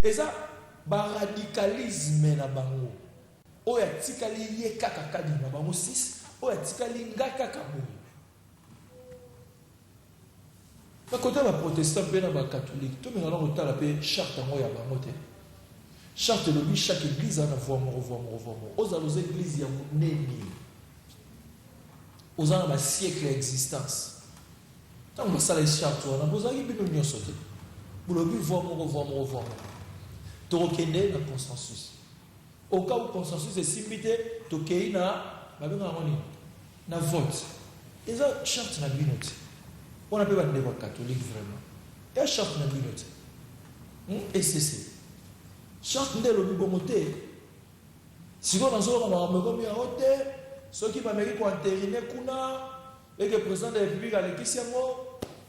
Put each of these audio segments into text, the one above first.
Et ça, radicalisme na bango. Oya tikali ye kaka kadi na bango 6, oya tikali nga kaka boye. Na côté ba protestant pe na ba catholique, to me na rota la pe charte mo ya bango te. Charte le chaque église a na voix mo. Oza los églises ya monene. Oza na ba siècle existence. Tant que ça les charte on a besoin de bien mieux sauter. Pour le but voix mo. Tokende na consensus. Au cas où consensus est simité, tokei na vote. Et ça charte na binote. On appelle pas des catholiques vraiment. Et charte na binote. Et c'est charte de l'obibomoté. Si on a besoin de me hote, ceux qui m'amérique pour entériner kuna et que le président de la République a l'équipe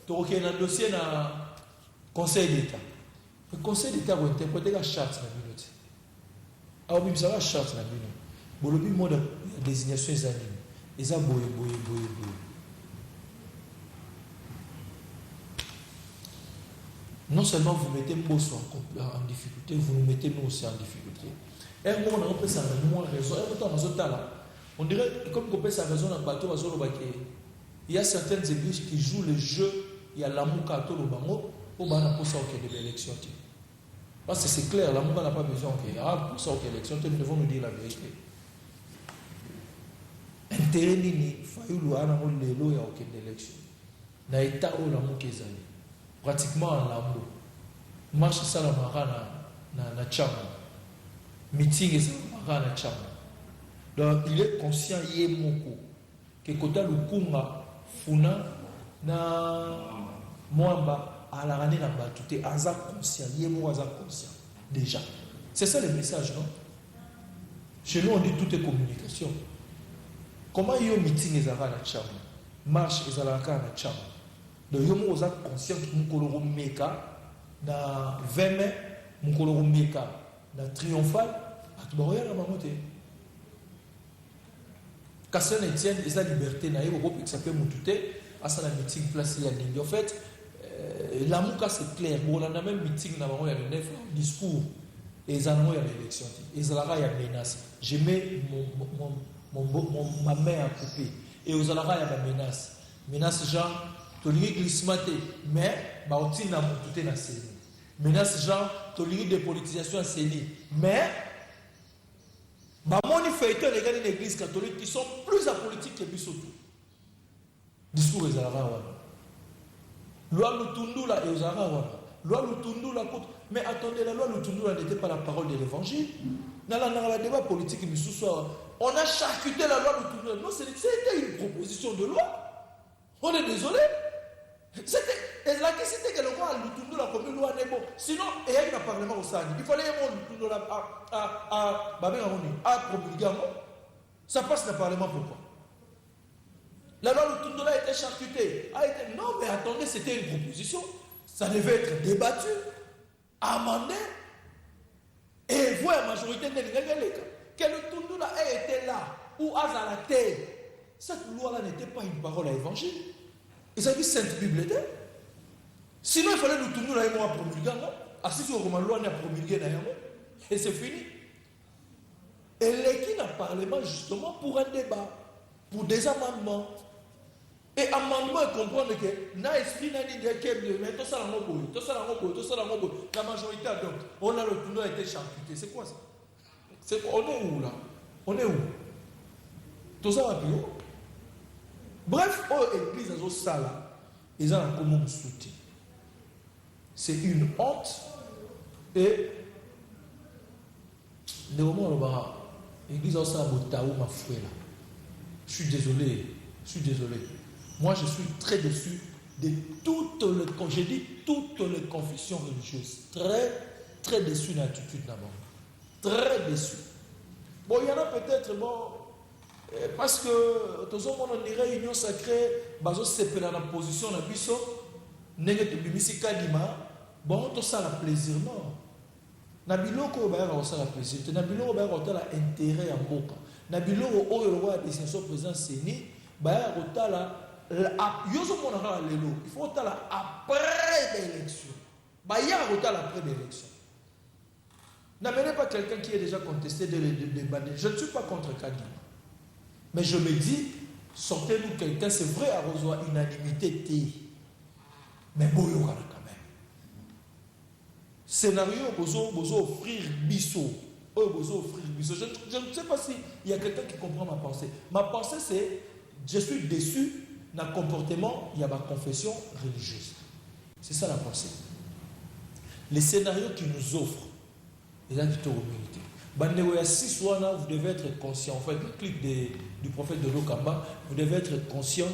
tokei na dossier na Conseil d'État. Le Conseil d'État va interpréter la charte na binote. Alors, il y a la charte na binote. Bon, le but mode de désignation des animes. Et ça, boye. Non seulement vous mettez Mbosso en difficulté, vous nous mettez nous aussi en difficulté. Et on a repris ça avec moi raison. On dirait, comme on peut sa raison dans le bateau, il y a certaines églises qui jouent le jeu, il y a l'amour catholique au bango, pour ça qu'il y ait des élections. Parce que c'est clair, l'amour n'a pas besoin qu'il y ait pour ça qu'il y ait des élections, nous devons nous dire la vérité. Intérêt nini, faillu à l'amour de l'eau, il n'y a aucune élection. Na état où l'amour qui est allé. Pratiquement en l'amour. Marche ça la mara na chama. Meeting ça la mara na chama. Donc il est conscient yemoko que kota lukunga funa na mwamba à la rane na batute aza conscient yemoko aza conscient déjà. C'est ça le message, non? Chez nous on dit tout est communication. Comment yo meeting ezala na chama? Marche ezala na chama. Donc, il y a conscient que nous meka na 20 mai, nous meka na triomphal, à tout le monde. Quand Saint Etienne, il y a la liberté, il y a qui s'appelle Moutouté, à sa meeting place il y a en fait, l'amour c'est clair. Bon, on a même meeting, il y a le 9 discours, et il y a l'élection, et il y a une menace. Je mets ma main à couper, et il y a une menace. Menace genre, tu glissematé, mais tu na tout na série. Menace genre, tu de politisation à série, mais moni feuilleton les gars de l'église catholique qui sont plus apolitiques que Bissotou. Discours les Arabes. Loi Lutundula et aux Arabes. Loi Lutundula contre. Mais attendez, la loi Lutundula n'était pas la parole de l'évangile. Dans la débat politique, on a charcuté la loi Lutundula. Non, c'était une proposition de loi. On est désolé. C'était que le roi Lutundula comme une loi n'est bon. Sinon, il y a eu un parlement au Sani. Il fallait que Lutundula à promulguer. Ça passe dans le parlement pourquoi? La loi Lutundula a été charcutée. Non, mais attendez, c'était une proposition. Ça devait être débattu, amendé, et voir la majorité de l'Église. Que Lutundula ait été là, ou à la terre. Cette loi-là n'était pas une parole à l'évangile. Et ça dit Sainte Bible était. Sinon, il fallait nous tourner là et moi promulguer. Assis sur la loi, on a promulgué. Et c'est fini. Et l'équipe n'a parlement justement pour un débat, pour des amendements. Et amendement, comprendre que n'a esprit n'a dit que mais tout ça la majorité donc on a le tournoi été charcuté. C'est quoi ça? On est où là? On est où? Tout ça va plus haut. Bref, l'église a ça là, ils ont un commun soutien. C'est une honte et le moment où l'église a ça à ma foi là. Je suis désolé. Moi, je suis très déçu de toutes les confessions religieuses. Très, très déçu de l'attitude d'abord. Très déçu. Bon, il y en a peut-être, parce que tout le monde on dirait union sacrée, c'est dans la position de la puissance, bon, tout ça la plaisir, non. Nabiloko ba ça la plaisir, nabiloko ba la intérêt en boka. Nabiloko o le roi des sénateurs président Séni, ba la yozo monara il faut la après l'élection. Ba ya après l'élection. N'amenez pas quelqu'un qui est déjà contesté de banner. Je ne suis pas contre Kadi. Mais je me dis, sortez-nous quelqu'un, c'est vrai, à rejoindre unanimité, mais boyo quand même. Scénario, vous offrir bisso. Je ne sais pas s'il y a quelqu'un qui comprend ma pensée. Ma pensée, c'est, je suis déçu d'un comportement, il y a ma confession religieuse. C'est ça la pensée. Les scénarios qu'ils nous offrent, les acteurs humilité. Vous devez être conscient. En fait, le clip du prophète de l'Okamba, vous devez être conscient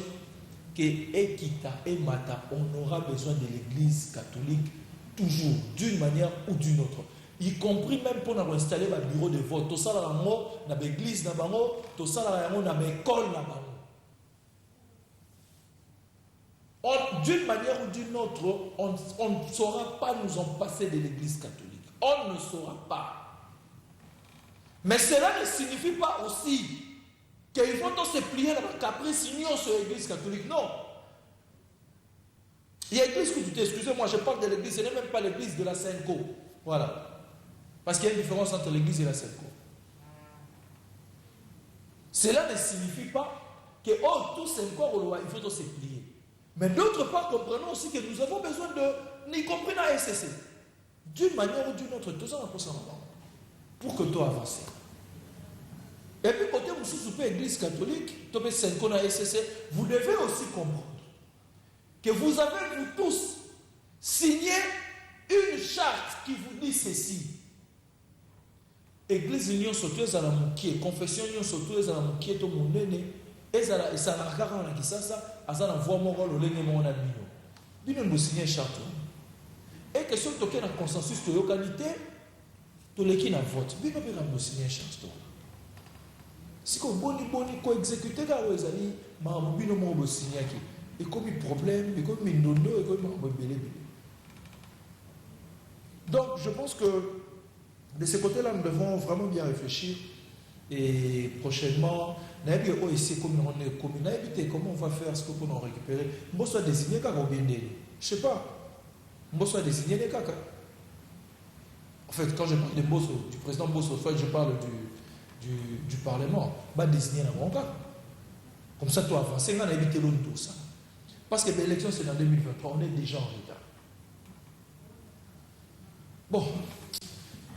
que Ekita et Mata, on aura besoin de l'église catholique toujours, d'une manière ou d'une autre. Y compris même pour installer un bureau de vote. Tout ça, dans l'église, tout ça, dans l'école. D'une manière ou d'une autre, on ne saura pas nous en passer de l'église catholique. On ne saura pas. Mais cela ne signifie pas aussi qu'il faut se plier dans la caprice union sur l'église catholique. Non. Il y a l'église que tu t'es, excusez-moi, je parle de l'église, ce n'est même pas l'église de la Senko. Voilà. Parce qu'il y a une différence entre l'église et la Senko. Cela ne signifie pas que, tout Senko, il faut se plier. Mais d'autre part, comprenons aussi que nous avons besoin de, y compris dans la SCC, d'une manière ou d'une autre, tout ça, pour que tout avance. Et puis, côté vous l'église catholique, vous devez aussi comprendre que vous avez, vous tous, signé une charte qui vous dit ceci. Église union surtout à la moukie, confession union surtout à la moukie, tout le monde et ça n'a rien à dire ça, à ça n'a voix mon rôle, le mon ami. Bino nous signé une charte. Et que si on toque un consensus de localité, tout le qui n'a vote, bino peut nous signer une charte. Si on boni ko exécuter ga wezali ma bino mo signer qui et comme un problème et comme une nono et comme un belé. Donc je pense que de ce côté-là nous devons vraiment bien réfléchir et prochainement comment on va faire ce qu'on a récupéré. Moi soit désigné quand on je sais pas. Moi soit désigné les caca. En fait quand je parle de Bosso, du président Bosso, je parle du Parlement, va désigner dans mon cas. Comme ça, toi, avancer, on a évité tout ça. Parce que l'élection, c'est en 2023, on est déjà en retard. Bon,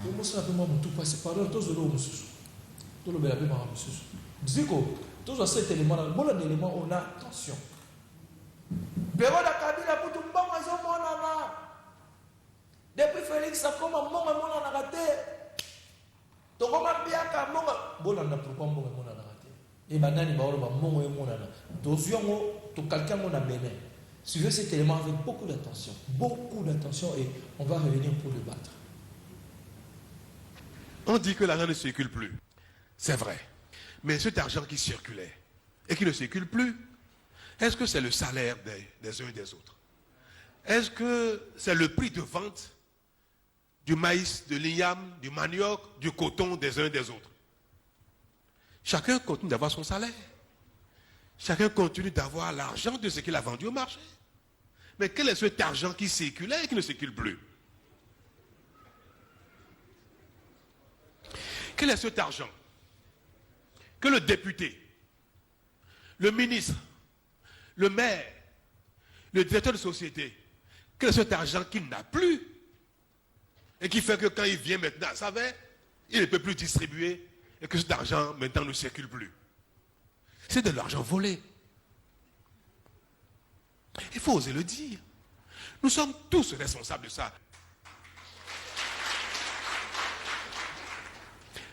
moi, c'est un peu tout passé par là, tous les autres, tout le bel appel, Ziko, tous cet élément, bon, l'élément, on a attention. Depuis Félix, ça commence à mon raté. Suivez cet élément avec beaucoup d'attention et on va revenir pour débattre. On dit que l'argent ne circule plus. C'est vrai. Mais cet argent qui circulait et qui ne circule plus, est-ce que c'est le salaire des uns et des autres? Est-ce que c'est le prix de vente du maïs, de l'igname, du manioc, du coton des uns et des autres? Chacun continue d'avoir son salaire. Chacun continue d'avoir l'argent de ce qu'il a vendu au marché. Mais quel est cet argent qui circulait et qui ne circule plus? Quel est cet argent que le député, le ministre, le maire, le directeur de société, quel est cet argent qu'il n'a plus et qui fait que quand il vient maintenant, ça va, il ne peut plus distribuer et que cet argent maintenant ne circule plus? C'est de l'argent volé. Il faut oser le dire. Nous sommes tous responsables de ça.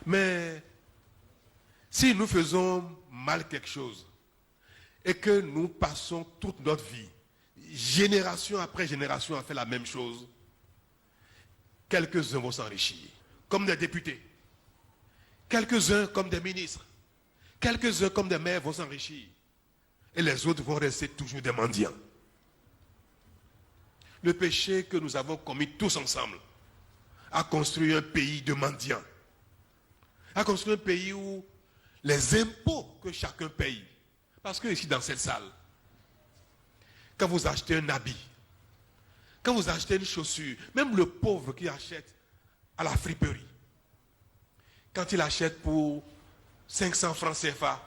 Mais si nous faisons mal quelque chose et que nous passons toute notre vie, génération après génération, à faire la même chose, quelques-uns vont s'enrichir, comme des députés. Quelques-uns comme des ministres. Quelques-uns comme des maires vont s'enrichir. Et les autres vont rester toujours des mendiants. Le péché que nous avons commis tous ensemble a construit un pays de mendiants. A construit un pays où les impôts que chacun paye. Parce que ici dans cette salle, quand vous achetez un habit, quand vous achetez une chaussure, même le pauvre qui achète à la friperie, quand il achète pour 500 francs CFA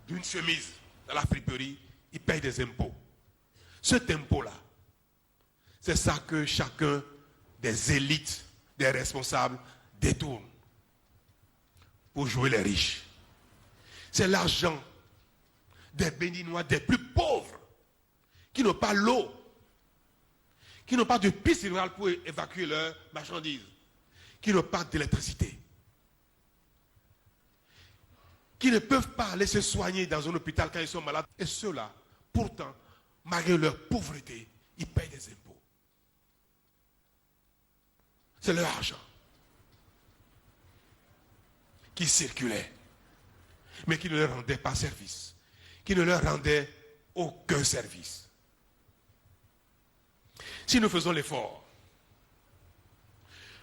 d'une chemise dans la friperie, il paye des impôts. Cet impôt-là, c'est ça que chacun des élites, des responsables détourne pour jouer les riches. C'est l'argent des Béninois, des plus pauvres, qui n'ont pas l'eau, qui n'ont pas de piste rurale pour évacuer leurs marchandises, qui n'ont pas d'électricité, qui ne peuvent pas aller se soigner dans un hôpital quand ils sont malades. Et ceux-là, pourtant, malgré leur pauvreté, ils payent des impôts. C'est leur argent qui circulait, mais qui ne leur rendait pas service, qui ne leur rendait aucun service. Si nous faisons l'effort,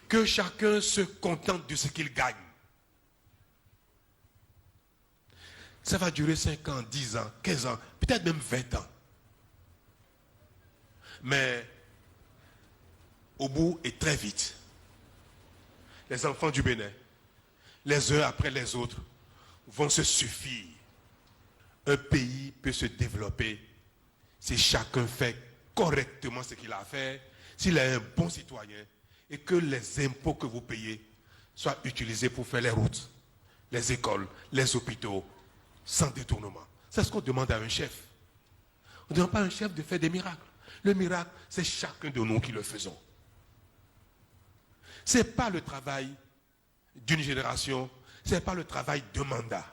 que chacun se contente de ce qu'il gagne, ça va durer 5 ans, 10 ans, 15 ans, peut-être même 20 ans. Mais au bout et très vite, les enfants du Bénin, les uns après les autres, vont se suffire. Un pays peut se développer si chacun fait correctement ce qu'il a à faire, s'il est un bon citoyen et que les impôts que vous payez soient utilisés pour faire les routes, les écoles, les hôpitaux, sans détournement. C'est ce qu'on demande à un chef. On ne demande pas à un chef de faire des miracles. Le miracle, c'est chacun de nous qui le faisons. Ce n'est pas le travail d'une génération, ce n'est pas le travail d'un mandat.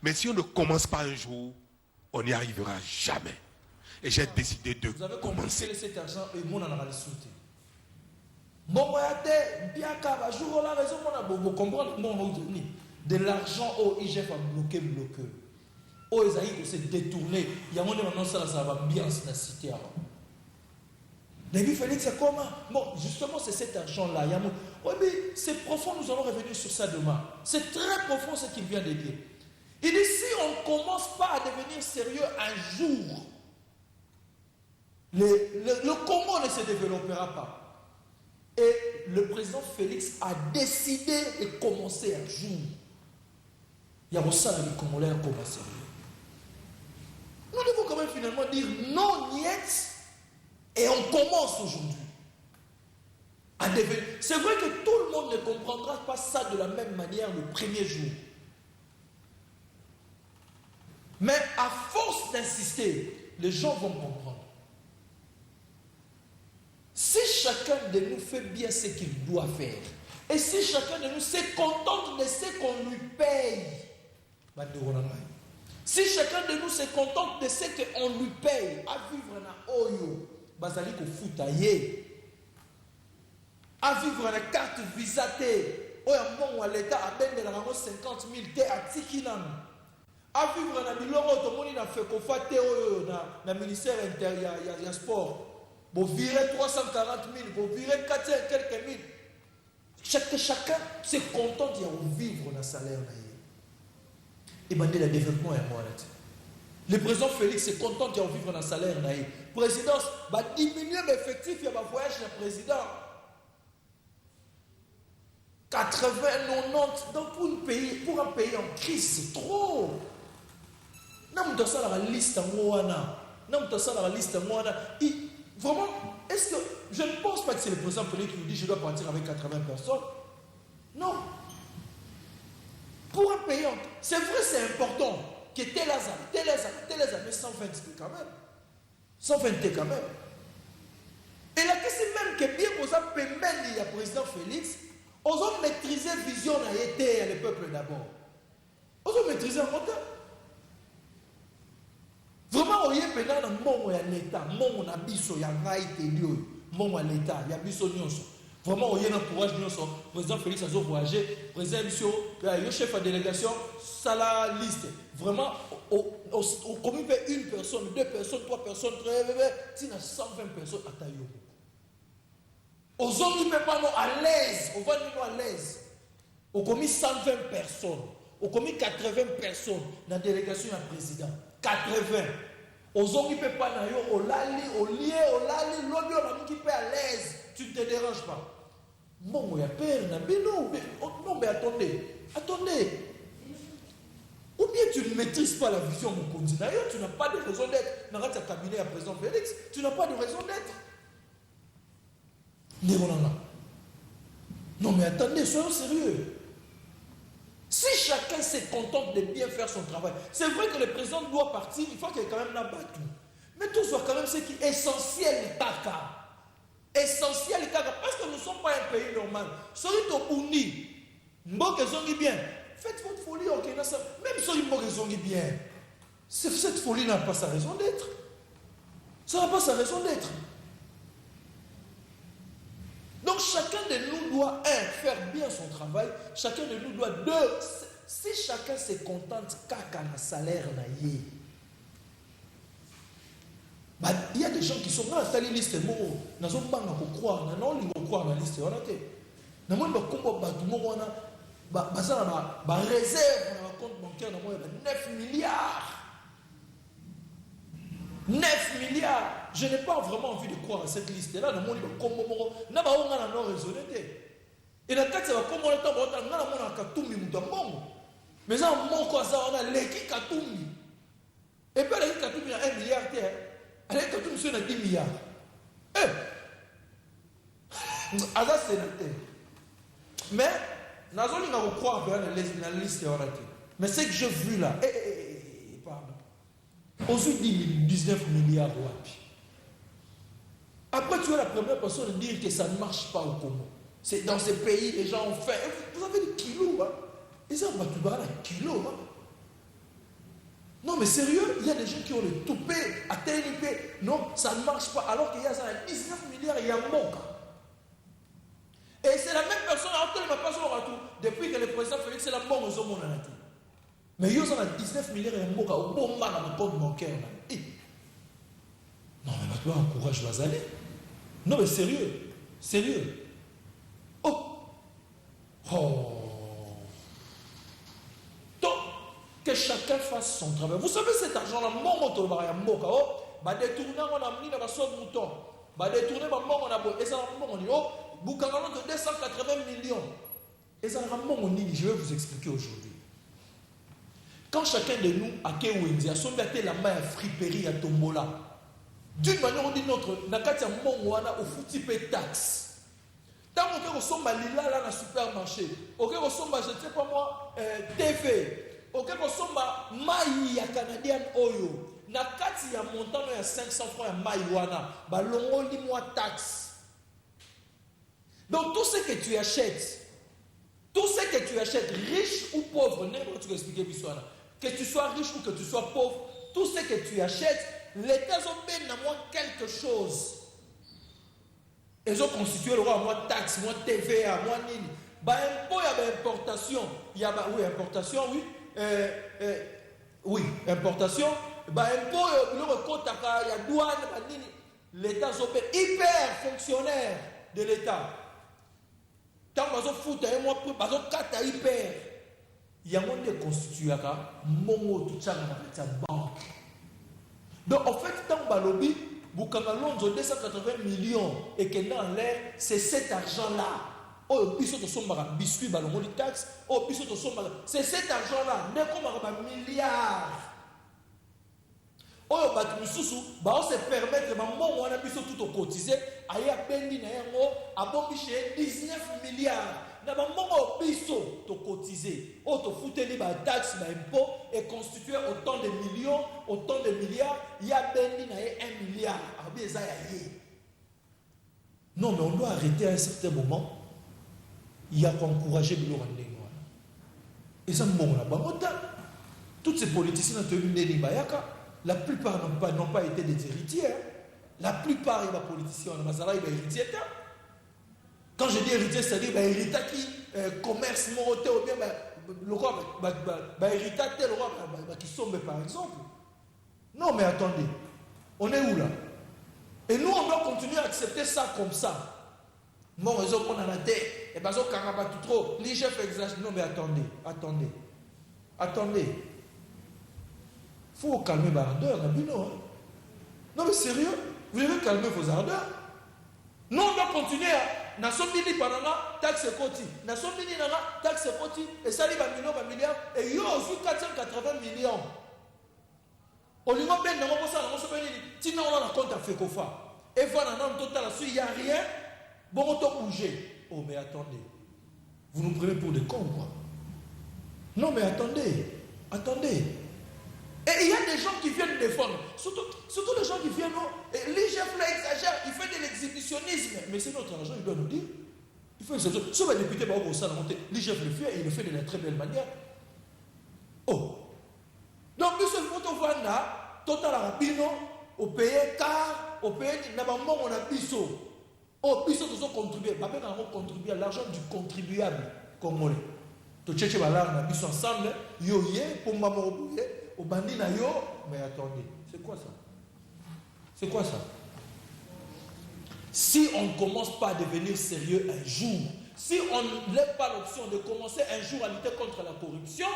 Mais si on ne commence pas un jour, on n'y arrivera jamais. Et j'ai décidé de vous avez commencer. compris cet argent et mon en a sauté. Bon, bien qu'à jour, on a raison, on comprendre de l'argent au IGF a bloqué. Au Esaïe, c'est détourné. Il y a un moment ça va bien dans la cité. David Félix, c'est comment? Bon, justement, c'est cet argent-là. Oui, mais c'est profond, nous allons revenir sur ça demain. C'est très profond ce qu'il vient de dire. Il dit, si on ne commence pas à devenir sérieux un jour, le Congo ne se développera pas. Et le président Félix a décidé de commencer un jour. Il y a ça, les Congolais ont commencé. Nous devons quand même finalement dire non, niet. Et on commence aujourd'hui à devenir. C'est vrai que tout le monde ne comprendra pas ça de la même manière le premier jour. Mais à force d'insister, les gens vont comprendre. Si chacun de nous fait bien ce qu'il doit faire, et si chacun de nous se contente de ce qu'on lui paye, si chacun de nous se contente de ce qu'on lui paye, à vivre dans Oyo, bazali ko futaye à vivre la carte visa te oya mbongo l'État a bende la 50 000 te a tikinam à vivre na biloko tomoni na fekofa te oyo na ministère intérieur ya sport bo virer 340 000 bo virer 400 quelques mille chacun se contente de vivre na salaire na ye et bande le développement est moi là. Le président Félix est content de vivre dans le salaire. La présidence va diminuer l'effectif il y a un voyage du président. 80, 90. Donc pour un pays en crise, c'est trop. Nous avons ça dans la liste en Moana. Vraiment, est-ce que je ne pense pas que c'est le président Félix qui nous dit je dois partir avec 80 personnes. Non. Pour un pays en crise, c'est vrai, c'est important. Que tel azar, mais 120 quand même. 120 quand même. Et la question même que bien qu'on a permis le président Félix, on a maîtrisé la vision et le peuple d'abord. On a maîtrisé un moteur. Vraiment, on y est pendant le monde à l'État, monde à biso, il y a monde à l'État, il y a biso nyonso. Vraiment, on y est dans le courage nyonso. Président Félix a voyagé, président Monsieur, le chef de délégation, ça la liste. Vraiment, au commun une personne, 2 personnes, 3 personnes, si on a 120 personnes à Taïo. Aux hommes, ils ne peuvent pas à l'aise, on va nous à l'aise. Au commis 120 personnes, au commis 80 personnes dans la délégation du président. 80. Aux hommes, ils ne peuvent pas au lali, au lié, au lali, l'audio, on a qui peut à l'aise. Tu ne te déranges pas. Bon, il y a père, non, mais attendez. Ou bien tu ne maîtrises pas la vision mon continent. D'ailleurs, tu n'as pas de raison d'être. Dans le cabinet à président Félix, tu n'as pas de raison d'être. Non, mais attendez, soyons sérieux. Si chacun se contente de bien faire son travail, c'est vrai que le président doit partir, il faut qu'il y ait quand même la batte. Mais tout soit quand même ce qui est essentiel, caca. Essentiel, caca. Parce que nous ne sommes pas un pays normal. Soyez au Bundi, Mboke zongi bien. Faites votre folie, ok, même si Mboke zongi bien. Cette folie n'a pas sa raison d'être. Ça n'a pas sa raison d'être. Donc chacun de nous doit, faire bien son travail. Chacun de nous doit, si chacun se contente, caca na salaire na yé. Il y a des gens qui sont là, c'est la liste, nous avons pas croire, nous avons croire dans la liste, on a été. Nous avons réserve dans le compte bancaire, 9 milliards. 9 milliards. Je n'ai pas vraiment envie de croire à cette liste-là. Nous avons raisonné. Et dans le cas de mais ça, on a l'équipe Katoumi. Et puis l'équipe Katoumi a 1 milliard. L'équipe Katoumi a 10 milliards. Aza sénateur. Mais, nous allons croire dans la liste. Mais ce que j'ai vu là, pardon. Aujourd'hui, 19 milliards. Après, tu es la première personne à dire que ça ne marche pas au Congo. C'est dans ces pays, les gens ont faim. Vous avez des kilos, hein? Ils ont battu un kilo. Hein? Non, mais sérieux, il y a des gens qui ont le toupé à TNP. Non, ça ne marche pas. Alors qu'il y a ça, 19 milliards, il y a un manque. Et c'est la même personne, depuis que le président Félix, c'est la bonne raison mon anaté. Mais il y a 19 milliards et un manque au bon mal dans le compte bancaire. Non, mais maintenant, encourage Bazali. Non, mais sérieux. Sérieux. Donc, que chacun fasse son travail. Vous savez, cet argent-là, mon moto, détourner, on a mis dans la somme mouton. Détourner, on a beau. Et ça, on dit, Boukangalo de 280 millions. Et ça, je vais vous expliquer aujourd'hui. Quand chacun de nous, à Kewenzi, a sommé la main à friperie, à Tombola, d'une manière ou d'une autre, Nakati a Mongwana au foutipe taxe. Tant qu'on ressemble à Lila là dans le supermarché, ok, ressemble à, je ne sais pas moi, TV, ok, ressemble à Maï à Canadien Oyo, Nakati a montant à 500 francs à Maïwana, bah l'ongo dis-moi taxe. Donc tout ce que tu achètes, riche ou pauvre, n'importe quoi expliquer l'histoire, que tu sois riche ou que tu sois pauvre, tout ce que tu achètes, l'État a moins quelque chose. Ils ont constitué le roi, moi taxe, moi TVA, moi nini. Bah impôt, il y a importation. Il y a oui, importation, oui. Oui, importation. Bah impôt, le recompte, il y a douane, nini. L'État est hyper fonctionnaire de l'État. Tant que vous foutez, moi, vous êtes hyper. Il y a monde constitué à mon tout ça dans la banque. Donc en fait, tant que lobby, Boukangalon 280 millions et que dans l'air, c'est cet argent-là. Oh, biscuit, ballon de taxe. Oh, c'est cet argent-là. N'est comme un milliard. Oh, on se permet de on a tout cotisé. Aïe, à Bendi, à Bombiché, 19 milliards. N'a pas biso to cotiser, to foutre les taxes, impôts et constituer autant de millions, autant de milliards. Il y a Bendi na 1 milliard. Non, mais on doit arrêter à un certain moment. Il y a qu'encourager le Rwandais. Et ça, toutes ces politiciens ont été la plupart n'ont pas été des héritiers. La plupart des politiciens, ils sont héritiers. Quand je dis héritier, c'est-à-dire héritier qui commerce, monté ou bien le roi, héritier tel roi qui sombre par exemple. Non, mais attendez, on est où là? Et nous, on doit continuer à accepter ça comme ça. Mon réseau qu'on a la tête, et bien, ça, caramba, tout trop, les chefs exagèrent. Non, mais attendez. Il faut calmer vos ardeurs, non, mais sérieux, vous devez calmer vos ardeurs. Nous, on doit continuer à. nasombini bananga taxe koti nasombini nanga taxe koti et ça li ba milliards et yo aussi 480 millions olingo ben nango posa nango sobeni tina on a compte à Fekofa et voilà non total il y a rien bon on doit bouger. Oh mais attendez, vous nous prenez pour des cons quoi? Non mais attendez. Et il y a des gens qui viennent défendre, surtout les gens qui viennent, l'IGF là exagère, il fait de l'exhibitionnisme. Mais c'est notre argent, il doit nous dire. Il fait l'exhibitionnisme. Si les députés vont au sein de monter, l'IGF le fait et il le fait de la très belle manière. Oh. Donc, nous sommes voir là, total rapino, au pays car, au pays, n'abandon on a biso. Oh, biso nous ont contribué. Nous avons contribué à l'argent du contribuable congolais. Tu cherches là, on a biso ensemble, yo yé, pour m'amorobouye. Au bandit na yo, mais attendez, c'est quoi ça? Si on ne commence pas à devenir sérieux un jour, si on ne lève pas l'option de commencer un jour à lutter contre la corruption,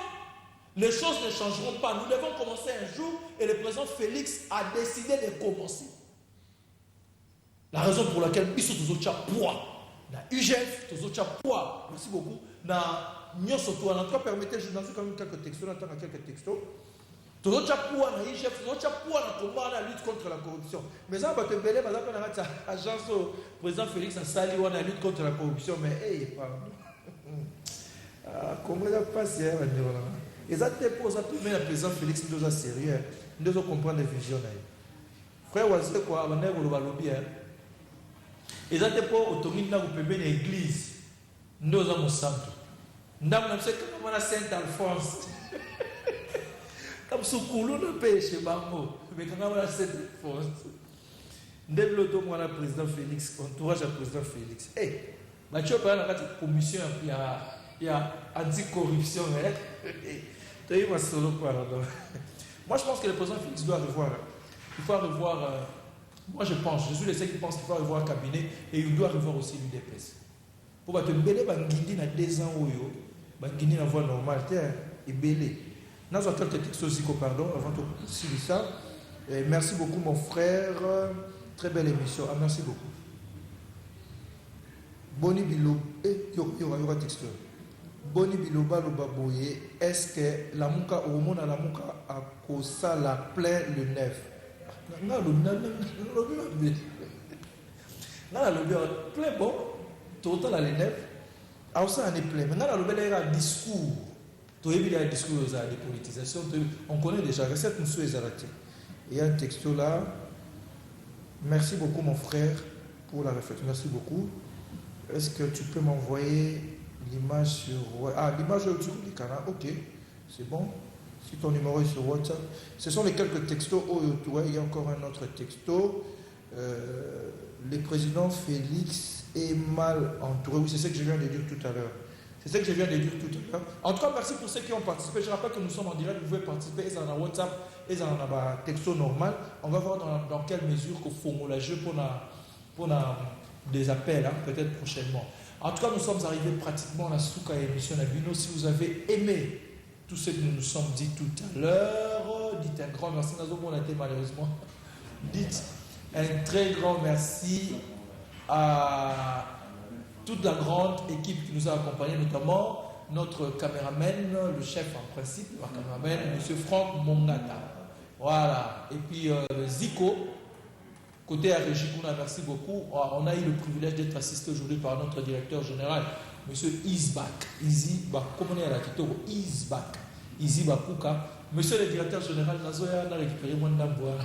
les choses ne changeront pas. Nous devons commencer un jour et le président Félix a décidé de commencer. La raison pour laquelle ils sont tous au poids, na UGF, tous au poids, merci beaucoup, na Nyoso Toa, en tout cas permettez, je vous donne quand même quelques textos, quelques textos. Tout le poids na IGF, tout le poids na combat la lutte contre la corruption. Mais ça va te belé, mais ça peut être agence au président Félix a sali ou la lutte contre la corruption. Mais hey, pardon. Comment ça passe hier? Et ça te pose à tout le président Félix nous a sérieux. Nous devons comprendre les visions. Frère, vous savez quoi? On est au lobby. Et ça te pose autonomie dans l'église. Nous avons centre. Nous avons Saint-Alphonse. Comme ce coulon de pêche, mais quand on a cette force, développons moi le président Félix, entourage le président Félix. Eh, tu as la commission, il y a anticorruption. Tu as solo pardon. Moi, je pense que le président Félix doit revoir. Il faut revoir. Moi, je pense, je suis le seul qui pense qu'il faut revoir le cabinet et il doit revoir aussi l'UDPS. Pour te belé, Bangindi na 2 ans, Bangindi na voie normale, et belé. Nous avons quelques textes aussi, pardon, avant de suivre ça. Et merci beaucoup, mon frère. Très belle émission. Ah, merci beaucoup. Boni Bilo. Il y aura texte. Boni Biloba Lobaboye. Est-ce que la mouka au monde à la mouka a causé la plein le 9? Non, le plein bon. Total à le 9. Ah, ça en est plein. Maintenant, il y a un discours. Il y a un discours de politisation. On connaît déjà. Recette nous sommes arrêtés. Il y a un texto là. Merci beaucoup, mon frère, pour la réflexion. Merci beaucoup. Est-ce que tu peux m'envoyer l'image sur... Ah, l'image du canal. Ok, c'est bon. Si ton numéro est sur WhatsApp. Ce sont les quelques textos. Oh, il y a encore un autre texto. Le président Félix est mal entouré. Oui, c'est ce que je viens de dire tout à l'heure. C'est ce que je viens de dire tout à l'heure. En tout cas, merci pour ceux qui ont participé. Je rappelle que nous sommes en direct. Vous pouvez participer. Ils ont un WhatsApp. Ils ont un texto normal. On va voir dans quelle mesure que faut la jeu pour des appels, hein, peut-être prochainement. En tout cas, nous sommes arrivés pratiquement à la souka émission Nabino. Si vous avez aimé tout ce que nous nous sommes dit tout à l'heure, dites un grand merci. Nous avons été malheureusement. Dites un très grand merci à toute la grande équipe qui nous a accompagnés, notamment notre caméraman, le chef en principe, le caméraman, M. Franck Mongata. Voilà. Et puis Zico, côté à Régikuna, merci beaucoup. On a eu le privilège d'être assisté aujourd'hui par notre directeur général, M. Isbak. Comment on est à la titre Isbak. Isibakuka. Monsieur le directeur général, Nazoya, on a récupéré mon d'ambois.